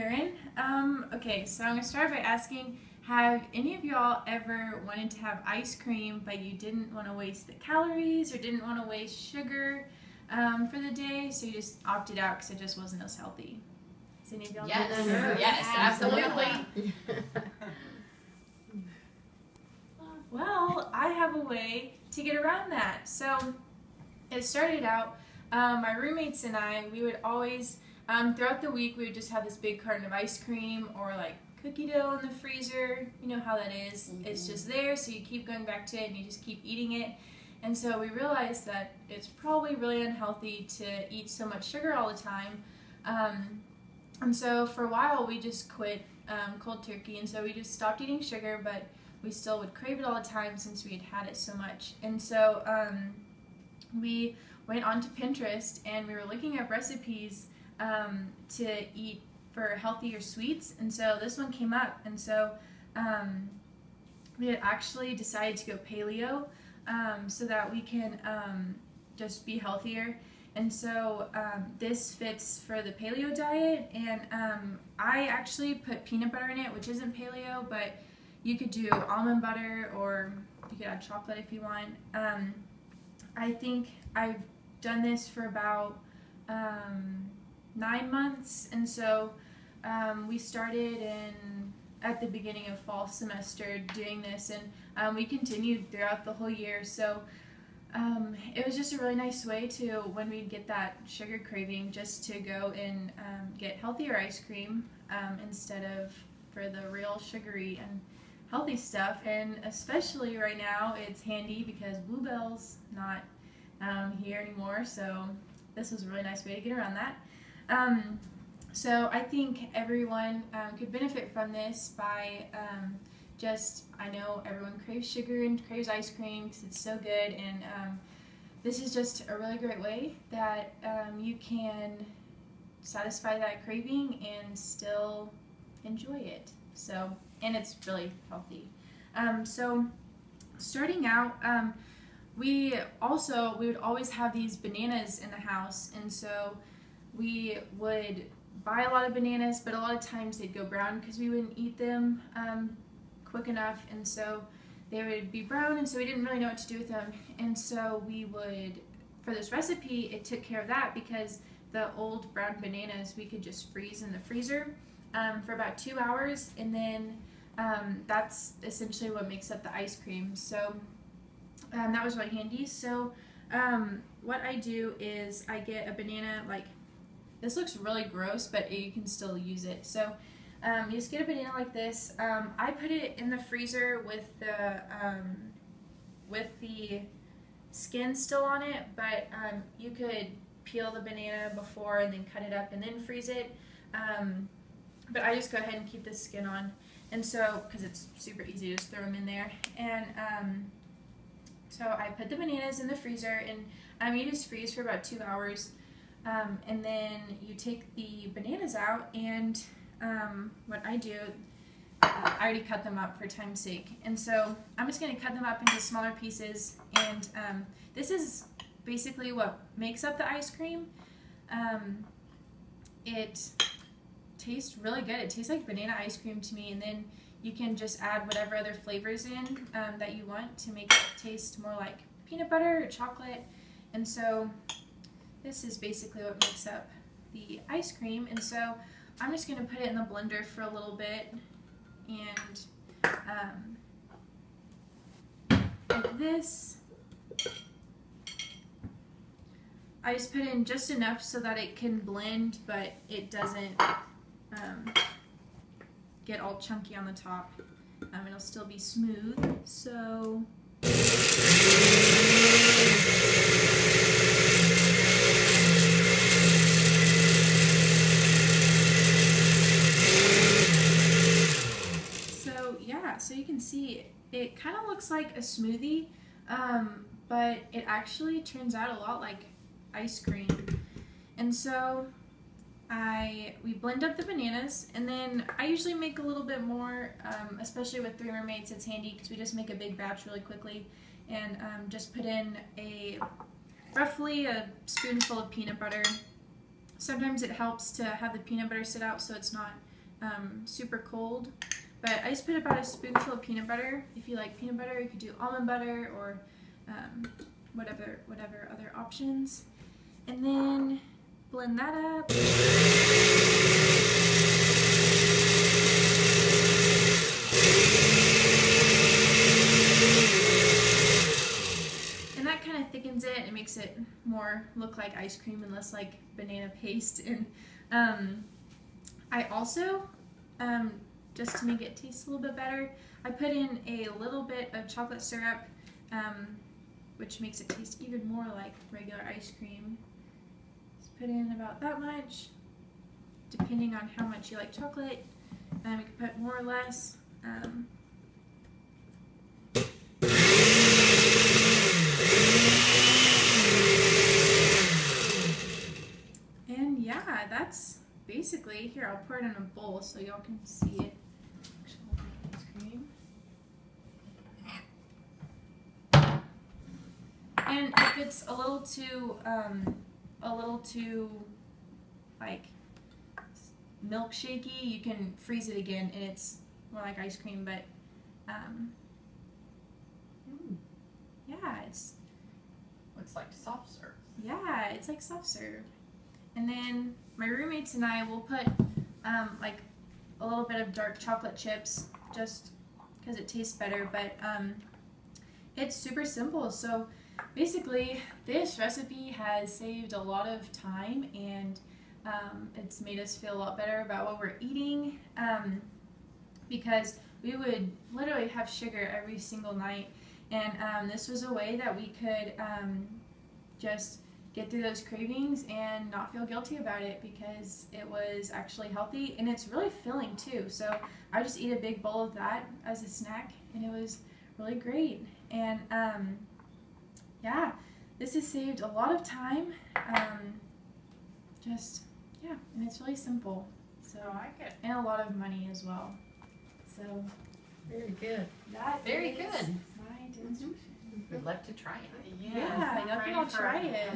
Erin. Okay, so I'm going to start by asking, have any of y'all ever wanted to have ice cream but you didn't want to waste the calories or didn't want to waste sugar for the day, so you just opted out because it just wasn't as healthy? Has any of y'all Yes, done that? yes, absolutely. Well, I have a way to get around that. So it started out, my roommates and I, we would always, throughout the week, we would just have this big carton of ice cream or like cookie dough in the freezer. You know how that is. Mm-hmm. It's just there, so you keep going back to it and you just keep eating it. And so we realized that it's probably really unhealthy to eat so much sugar all the time. And so for a while, we just quit cold turkey, and so we just stopped eating sugar, but we still would crave it all the time since we had had it so much. And so we went onto Pinterest and we were looking up recipes to eat for healthier sweets, and so this one came up, and so we had actually decided to go paleo so that we can just be healthier. And so this fits for the paleo diet, and I actually put peanut butter in it, which isn't paleo, but you could do almond butter, or you could add chocolate if you want. I think I've done this for about 9 months, and so we started at the beginning of fall semester doing this, and we continued throughout the whole year. So it was just a really nice way to, when we'd get that sugar craving, just to go and get healthier ice cream instead of for the real sugary and healthy stuff. And especially right now, it's handy because Bluebell's not here anymore, so this was a really nice way to get around that. So I think everyone could benefit from this by I know everyone craves sugar and craves ice cream because it's so good, and this is just a really great way that you can satisfy that craving and still enjoy it. So, and it's really healthy. So starting out, we would always have these bananas in the house, and so we would buy a lot of bananas, but a lot of times they'd go brown because we wouldn't eat them quick enough, and so they would be brown, and so we didn't really know what to do with them. And so we would, for this recipe, it took care of that, because the old brown bananas we could just freeze in the freezer for about 2 hours, and then that's essentially what makes up the ice cream. So that was really handy. So what I do is I get a banana, like, this looks really gross, but you can still use it. So you just get a banana like this. I put it in the freezer with the skin still on it, but you could peel the banana before and then cut it up and then freeze it. But I just go ahead and keep the skin on, and so because it's super easy to just throw them in there. And so I put the bananas in the freezer, and you just freeze for about 2 hours. And then you take the bananas out, and what I do, I already cut them up for time's sake, and so I'm just going to cut them up into smaller pieces, and this is basically what makes up the ice cream. It tastes really good. It tastes like banana ice cream to me, and then you can just add whatever other flavors in that you want to make it taste more like peanut butter or chocolate. And so this is basically what makes up the ice cream, and so I'm just going to put it in the blender for a little bit, and like this, I just put in just enough so that it can blend, but it doesn't get all chunky on the top. It'll still be smooth, so so you can see it kind of looks like a smoothie, but it actually turns out a lot like ice cream. And so we blend up the bananas, and then I usually make a little bit more, especially with 3 roommates. It's handy because we just make a big batch really quickly, and just put in roughly a spoonful of peanut butter. Sometimes it helps to have the peanut butter sit out so it's not super cold. But I just put about a spoonful of peanut butter. If you like peanut butter, you could do almond butter or whatever other options. And then blend that up. And that kind of thickens it and makes it more look like ice cream and less like banana paste. And I also, just to make it taste a little bit better, I put in a little bit of chocolate syrup, which makes it taste even more like regular ice cream. Just put in about that much, depending on how much you like chocolate. You can put more or less. And yeah, that's basically, here, I'll pour it in a bowl so y'all can see it. Ice cream. And if it's a little too like milkshakey, you can freeze it again and it's more like ice cream, but yeah, it's looks like soft serve. Yeah, it's like soft serve. And then my roommates and I will put like a little bit of dark chocolate chips just because it tastes better, but it's super simple. So basically this recipe has saved a lot of time, and it's made us feel a lot better about what we're eating, because we would literally have sugar every single night, and this was a way that we could just get through those cravings and not feel guilty about it, because it was actually healthy and it's really filling too. So I just eat a big bowl of that as a snack, and it was really great. And yeah, this has saved a lot of time. Just, yeah, and it's really simple. So I like it. And a lot of money as well. So Very good. that Very is good. my demonstration. We'd love to try it. Yeah, y'all can all try it.